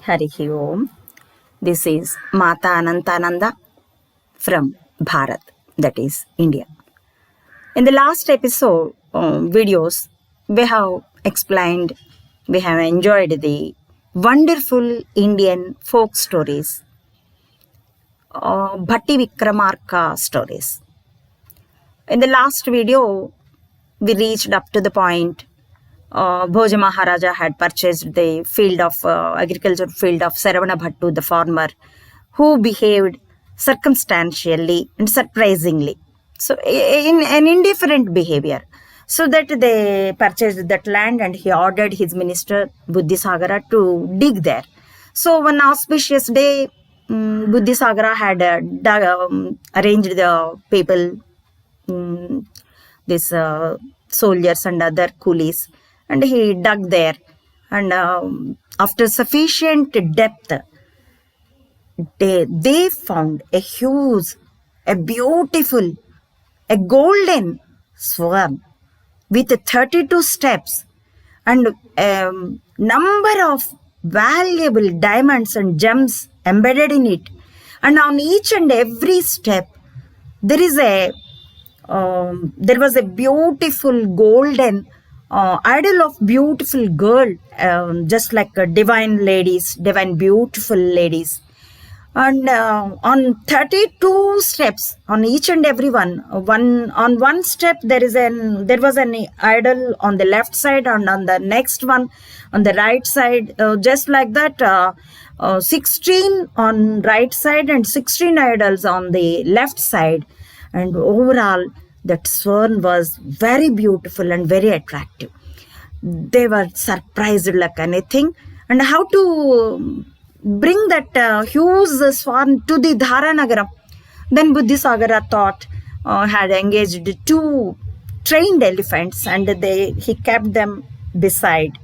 Harihi Om. This is Mata Anantananda from Bharat, that is India. In the last episode videos, we have explained, we have enjoyed the wonderful Indian folk stories, Bhatti Vikramarka stories. In the last video, we reached up to the point Bhoja Maharaja had purchased the field of agriculture field of Saravana Bhattu, the farmer, who behaved circumstantially and surprisingly. So, in an indifferent behavior. So that they purchased that land and he ordered his minister Buddhisagara to dig there. So, one auspicious day, Buddhisagara had arranged the people, these soldiers and other coolies, and he dug there, and after sufficient depth they found a huge, a beautiful, a golden swan with 32 steps and number of valuable diamonds and gems embedded in it, and on each and every step there is there was a beautiful golden idol of beautiful girl, just like divine beautiful ladies. And on 32 steps, on each and every one, on one step there was an idol on the left side, and on the next one on the right side, just like that, 16 on right side and 16 idols on the left side. And overall, that swan was very beautiful and very attractive. They were surprised like anything. And how to bring that huge swan to the Dharanagara? Then Buddhisagara thought, had engaged 2 trained elephants, and he kept them beside.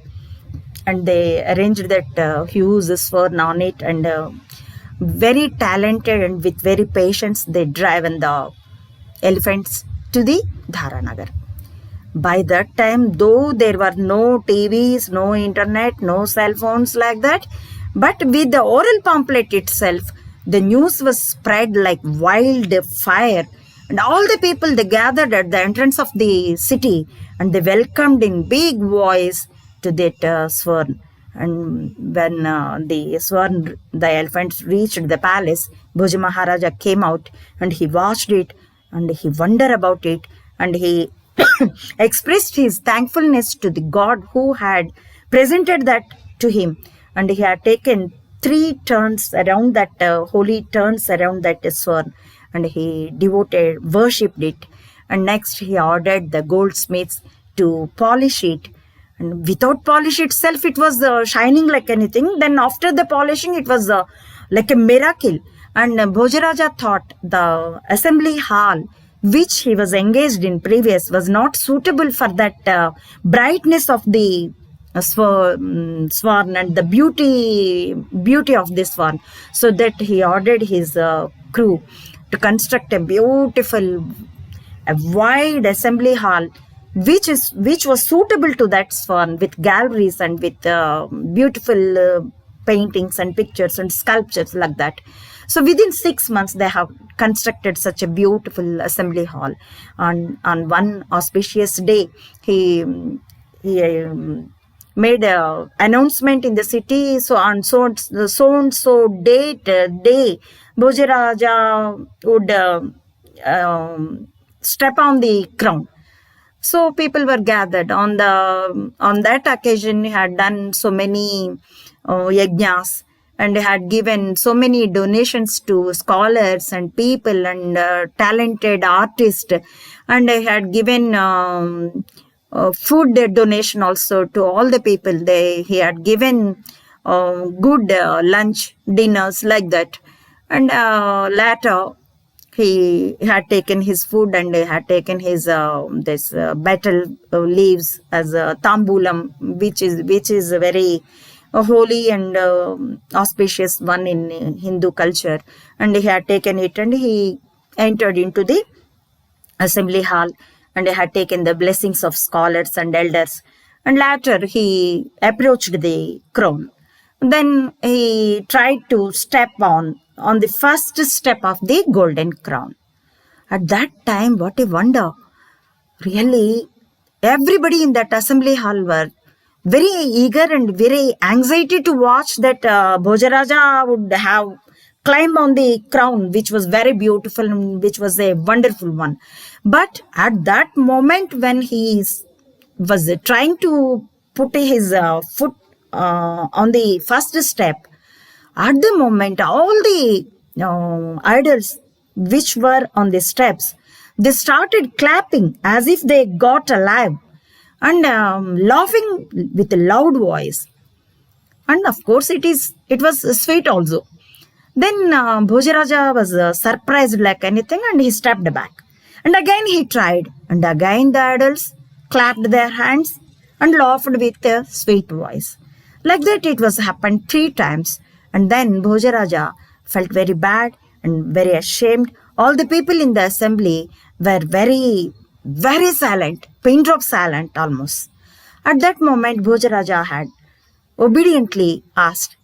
And they arranged that huge swan on it, and very talented and with very patience, they driven the elephants to the Dharanagar. By that time, though there were no TVs, no internet, no cell phones like that, but with the oral pamphlet itself, the news was spread like wildfire, and all the people, they gathered at the entrance of the city, and they welcomed in big voice to that swan. And when the elephants reached the palace, Bhoja Maharaja came out and he watched it, and he wondered about it, and he expressed his thankfulness to the God who had presented that to him. And he had taken 3 turns around that, holy turns around that swan, and he worshipped it. And next he ordered the goldsmiths to polish it. And without polish itself, it was shining like anything. Then after the polishing, it was like a miracle. And Bhojaraja thought the assembly hall which he was engaged in previous was not suitable for that brightness of the swan and the beauty of this swan. So that he ordered his crew to construct a beautiful, a wide assembly hall which was suitable to that swan, with galleries and with beautiful paintings and pictures and sculptures like that. So within 6 months, they have constructed such a beautiful assembly hall. On one auspicious day, he made an announcement in the city. So on so and so day, Bhojaraja would step on the crown. So people were gathered on that occasion. He had done so many yajnas, and had given so many donations to scholars and people and talented artists, and I had given food donation also to all the people. He had given good lunch, dinners like that, and later he had taken his food, and he had taken his betel leaves as a tambulam, which is a very holy and auspicious one in Hindu culture. And he had taken it, and he entered into the assembly hall, and he had taken the blessings of scholars and elders. And later he approached the crown, Then he tried to step on the first step of the golden crown. At that time, what a wonder! Really, everybody in that assembly hall were very eager and very anxiety to watch that Bhojaraja would have climbed on the crown, which was very beautiful and which was a wonderful one. But at that moment, when was trying to put his foot on the first step, at the moment, all the idols which were on the steps, they started clapping as if they got alive and laughing with a loud voice. And of course, it was sweet also. Then Bhojaraja was surprised like anything and he stepped back. And again he tried. And again the idols clapped their hands and laughed with a sweet voice. Like that it was happened 3 times. And then Bhojaraja felt very bad and very ashamed. All the people in the assembly were very, very silent, pin drop silent almost. At that moment, Bhojaraja had obediently asked,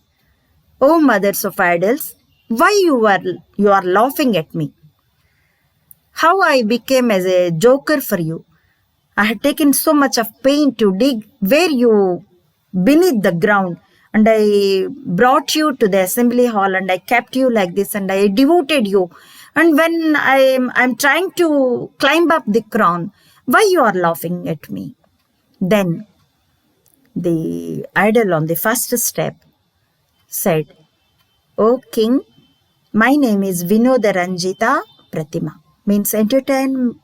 "O mothers of idols, why you are laughing at me? How I became as a joker for you? I had taken so much of pain to dig where you beneath the ground, and I brought you to the assembly hall and I kept you like this and I devoted you. And when I'm trying to climb up the crown, why you are laughing at me?" Then the idol on the first step said, "O king, my name is Vinoda Ranjita Pratima." Means entertainment,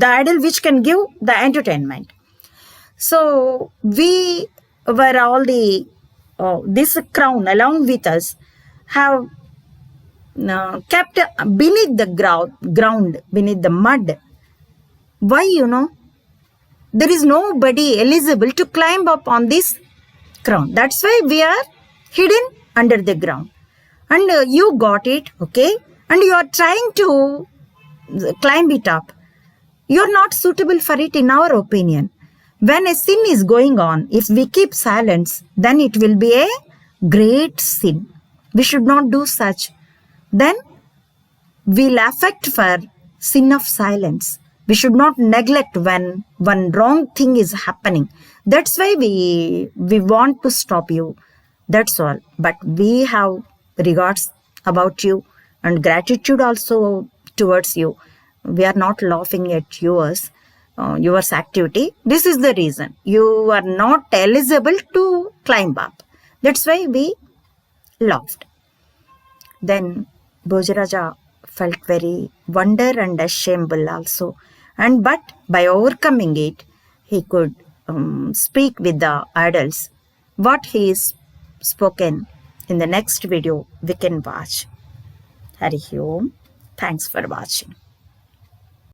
the idol which can give the entertainment. So we were all this crown along with us have kept beneath the ground, beneath the mud. Why, there is nobody eligible to climb up on this crown. That's why we are hidden under the ground. And you got it, okay? And you are trying to climb it up. You're not suitable for it in our opinion. When a sin is going on, if we keep silence, then it will be a great sin. We should not do such. Then we'll affect for sin of silence. We should not neglect when one wrong thing is happening. That's why we want to stop you. That's all. But we have regards about you and gratitude also towards you. We are not laughing at your activity. This is the reason. You are not eligible to climb up. That's why we laughed. Then Bhojaraja felt very wonder and ashamed also. But by overcoming it, he could speak with the idols. What he is spoken in the next video, we can watch. Hari Om. Thanks for watching.